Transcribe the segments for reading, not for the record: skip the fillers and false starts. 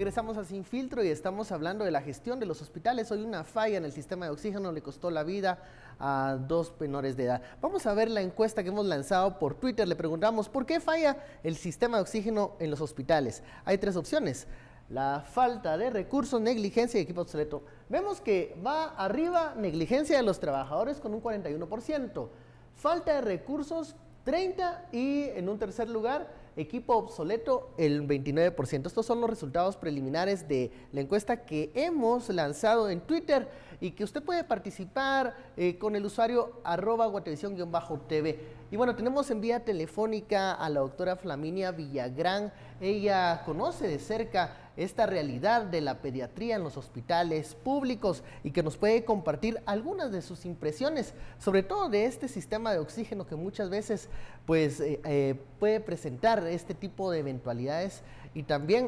Regresamos a Sin Filtro y estamos hablando de la gestión de los hospitales. Hoy una falla en el sistema de oxígeno le costó la vida a 2 menores de edad. Vamos a ver la encuesta que hemos lanzado por Twitter. Le preguntamos ¿por qué falla el sistema de oxígeno en los hospitales? Hay 3 opciones. La falta de recursos, negligencia y equipo obsoleto. Vemos que va arriba negligencia de los trabajadores con un 41%. Falta de recursos 30% y en un tercer lugar equipo obsoleto el 29%. Estos son los resultados preliminares de la encuesta que hemos lanzado en Twitter y que usted puede participar con el usuario @guatevisión_tv. Y bueno, tenemos en vía telefónica a la doctora Flaminia Villagrán. Ella conoce de cerca esta realidad de la pediatría en los hospitales públicos y que nos puede compartir algunas de sus impresiones, sobre todo de este sistema de oxígeno que muchas veces pues puede presentar este tipo de eventualidades y también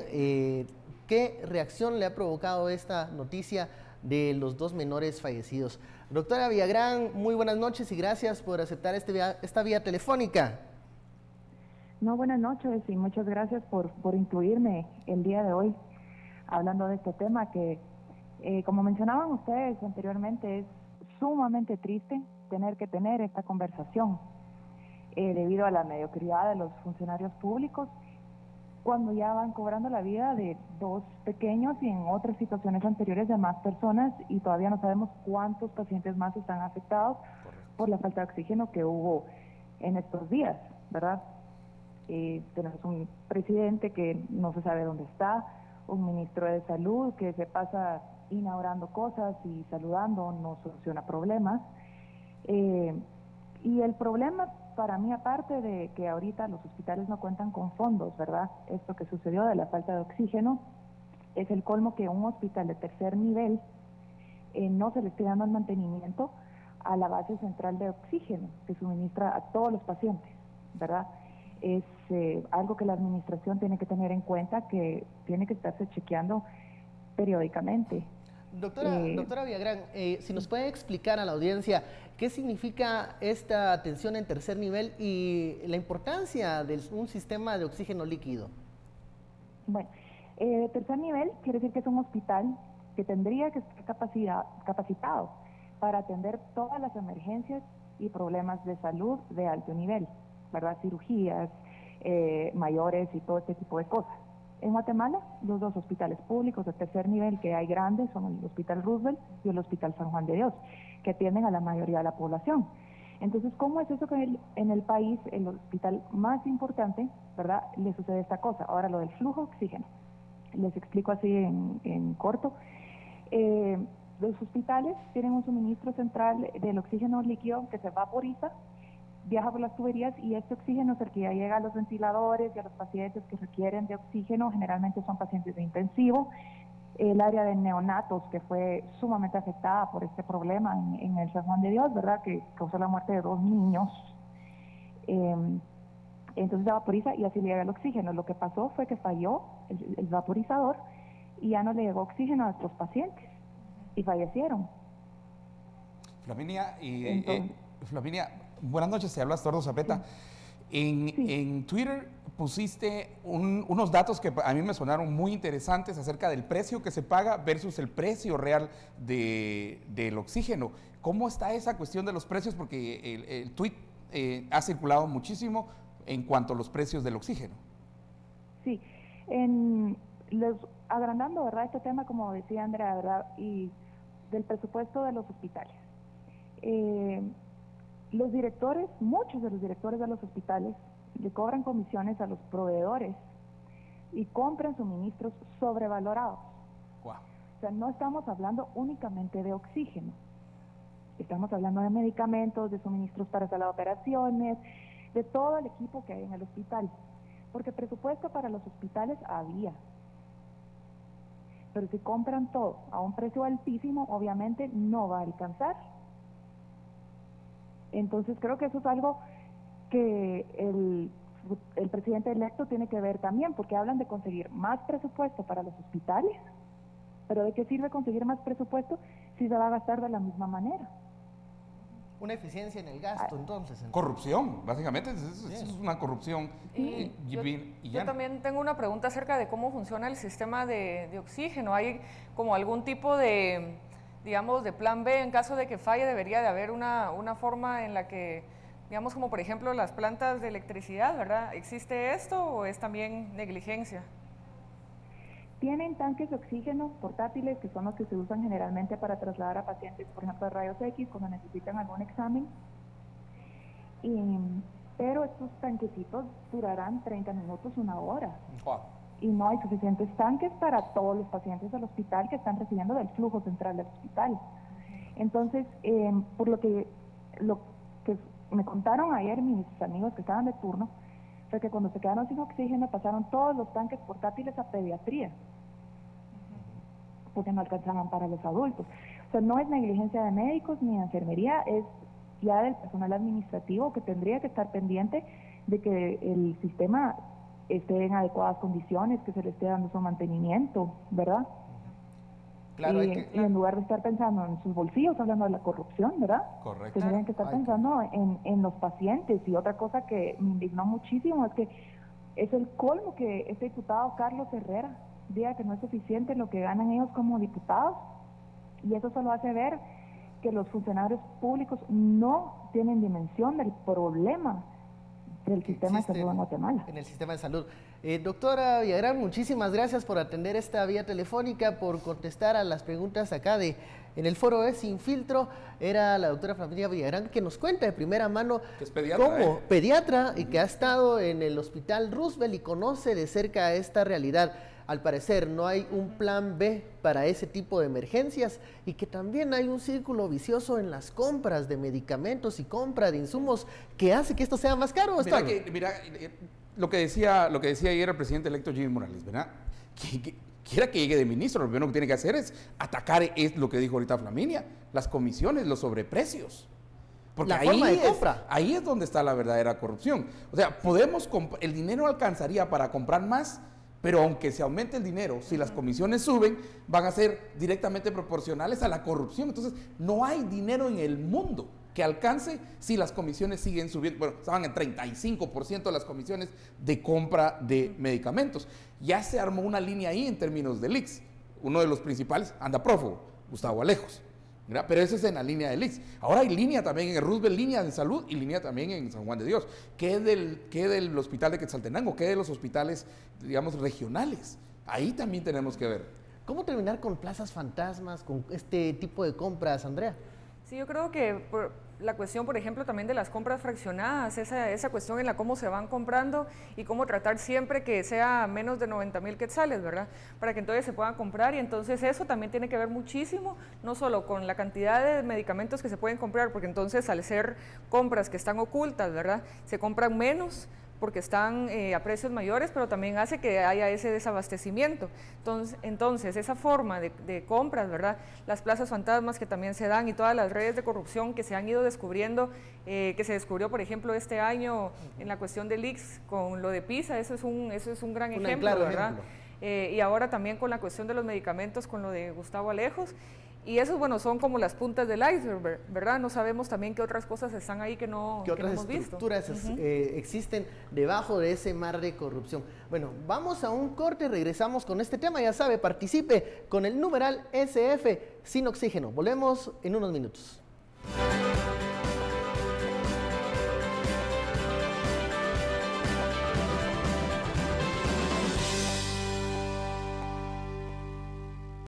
qué reacción le ha provocado esta noticia de los 2 menores fallecidos. Doctora Villagrán, muy buenas noches y gracias por aceptar esta vía telefónica. No, buenas noches y muchas gracias por incluirme el día de hoy hablando de este tema que, como mencionaban ustedes anteriormente, es sumamente triste tener que tener esta conversación debido a la mediocridad de los funcionarios públicos cuando ya van cobrando la vida de 2 pequeños y en otras situaciones anteriores de más personas y todavía no sabemos cuántos pacientes más están afectados por la falta de oxígeno que hubo en estos días, ¿verdad? Tenemos un presidente que no se sabe dónde está, un ministro de salud que se pasa inaugurando cosas y saludando, no soluciona problemas. Y el problema para mí, aparte de que ahorita los hospitales no cuentan con fondos, ¿verdad? Esto que sucedió de la falta de oxígeno, es el colmo que un hospital de tercer nivel no se le esté dando el mantenimiento a la base central de oxígeno que suministra a todos los pacientes, ¿verdad? Es algo que la administración tiene que tener en cuenta, que tiene que estarse chequeando periódicamente. Doctora Villagrán, si nos puede explicar a la audiencia qué significa esta atención en tercer nivel y la importancia de un sistema de oxígeno líquido. Bueno, tercer nivel quiere decir que es un hospital que tendría que estar capacitado para atender todas las emergencias y problemas de salud de alto nivel, ¿verdad? Cirugías mayores y todo este tipo de cosas. En Guatemala, los 2 hospitales públicos de tercer nivel que hay grandes son el Hospital Roosevelt y el Hospital San Juan de Dios, que atienden a la mayoría de la población. Entonces, ¿cómo es eso que en el país, el hospital más importante, ¿verdad?, le sucede esta cosa? Ahora, lo del flujo de oxígeno. Les explico así en corto. Los hospitales tienen un suministro central del oxígeno líquido que se vaporiza, viaja por las tuberías y este oxígeno es el que ya llega a los ventiladores y a los pacientes que requieren de oxígeno, generalmente son pacientes de intensivo. El área de neonatos, que fue sumamente afectada por este problema en el San Juan de Dios, ¿verdad?, que causó la muerte de 2 niños. Entonces se vaporiza y así le llega el oxígeno. Lo que pasó fue que falló el vaporizador y ya no le llegó oxígeno a estos pacientes y fallecieron. Flaminia, buenas noches, te habla Estuardo Zapeta. Sí. En Twitter pusiste unos datos que a mí me sonaron muy interesantes acerca del precio que se paga versus el precio real del oxígeno. ¿Cómo está esa cuestión de los precios? Porque el tweet ha circulado muchísimo en cuanto a los precios del oxígeno. Sí, agrandando, ¿verdad?, este tema, como decía Andrea, ¿verdad?, y del presupuesto de los hospitales. Los directores, muchos de los directores de los hospitales le cobran comisiones a los proveedores y compran suministros sobrevalorados. Wow. O sea, no estamos hablando únicamente de oxígeno, estamos hablando de medicamentos, de suministros para sala de operaciones, de todo el equipo que hay en el hospital, porque presupuesto para los hospitales había, pero si compran todo a un precio altísimo, obviamente no va a alcanzar. Entonces creo que eso es algo que el presidente electo tiene que ver también, porque hablan de conseguir más presupuesto para los hospitales, pero ¿de qué sirve conseguir más presupuesto si se va a gastar de la misma manera? Una eficiencia en el gasto, entonces. Corrupción, básicamente, es una corrupción. Yo también tengo una pregunta acerca de cómo funciona el sistema de oxígeno. ¿Hay como algún tipo de, digamos, de plan B en caso de que falle? ¿Debería de haber una forma en la que, digamos, como por ejemplo las plantas de electricidad, ¿verdad? ¿Existe esto o es también negligencia? Tienen tanques de oxígeno portátiles, que son los que se usan generalmente para trasladar a pacientes, por ejemplo, de rayos X, cuando necesitan algún examen. Pero estos tanquecitos durarán 30 minutos, 1 hora. Wow. Y no hay suficientes tanques para todos los pacientes del hospital que están recibiendo del flujo central del hospital. Entonces, por lo que me contaron ayer mis amigos que estaban de turno, fue que cuando se quedaron sin oxígeno pasaron todos los tanques portátiles a pediatría, porque no alcanzaban para los adultos. O sea, no es negligencia de médicos ni de enfermería, es ya del personal administrativo que tendría que estar pendiente de que el sistema esté en adecuadas condiciones, que se le esté dando su mantenimiento, ¿verdad? Claro, y en lugar de estar pensando en sus bolsillos, hablando de la corrupción, ¿verdad? Correcto. Tendrían que estar pensando en los pacientes. Y otra cosa que me indignó muchísimo es que es el colmo que este diputado Carlos Herrera diga que no es suficiente lo que ganan ellos como diputados, y eso solo hace ver que los funcionarios públicos no tienen dimensión del problema del sistema de salud en Guatemala. En el sistema de salud. Doctora Villagrán, muchísimas gracias por atender esta vía telefónica, por contestar a las preguntas acá en el foro de Sin Filtro. Era la doctora Flaminia Villagrán, que nos cuenta de primera mano que es pediatra, como pediatra y que ha estado en el Hospital Roosevelt y conoce de cerca esta realidad. Al parecer no hay un plan B para ese tipo de emergencias y que también hay un círculo vicioso en las compras de medicamentos y compra de insumos que hace que esto sea más caro. Mira, lo que decía ayer el presidente electo Jimmy Morales, ¿verdad? Que quiera que llegue de ministro, lo primero que tiene que hacer es atacar, es lo que dijo ahorita Flaminia, las comisiones, los sobreprecios. Porque la forma de compra. Ahí es donde está la verdadera corrupción. O sea, el dinero alcanzaría para comprar más, pero aunque se aumente el dinero, si las comisiones suben, van a ser directamente proporcionales a la corrupción. Entonces, no hay dinero en el mundo que alcance si las comisiones siguen subiendo. Bueno, estaban en 35% de las comisiones de compra de medicamentos. Ya se armó una línea ahí en términos del IX. Uno de los principales anda prófugo, Gustavo Alejos. ¿Verdad? Pero eso es en la línea del IX. Ahora hay línea también en el Roosevelt, línea de salud y línea también en San Juan de Dios. ¿Qué del hospital de Quetzaltenango? ¿Qué de los hospitales, digamos, regionales? Ahí también tenemos que ver. ¿Cómo terminar con plazas fantasmas, con este tipo de compras, Andrea? Sí, yo creo que la cuestión, por ejemplo, también de las compras fraccionadas, esa cuestión en la cómo se van comprando y cómo tratar siempre que sea menos de 90,000 quetzales, ¿verdad? Para que entonces se puedan comprar, y entonces eso también tiene que ver muchísimo, no solo con la cantidad de medicamentos que se pueden comprar, porque entonces al ser compras que están ocultas, ¿verdad? Se compran menos porque están a precios mayores, pero también hace que haya ese desabastecimiento. Entonces esa forma de compras, ¿verdad? Las plazas fantasmas que también se dan y todas las redes de corrupción que se han ido descubriendo, que se descubrió, por ejemplo, este año en la cuestión del IX con lo de PISA, eso es un gran ejemplo, claro, ¿verdad? Y ahora también con la cuestión de los medicamentos, con lo de Gustavo Alejos. Y esos, bueno, son como las puntas del iceberg, ¿verdad? No sabemos también qué otras cosas están ahí que no hemos visto. ¿Qué otras estructuras existen debajo de ese mar de corrupción? Bueno, vamos a un corte, regresamos con este tema. Ya sabe, participe con el numeral SF Sin Oxígeno. Volvemos en unos minutos.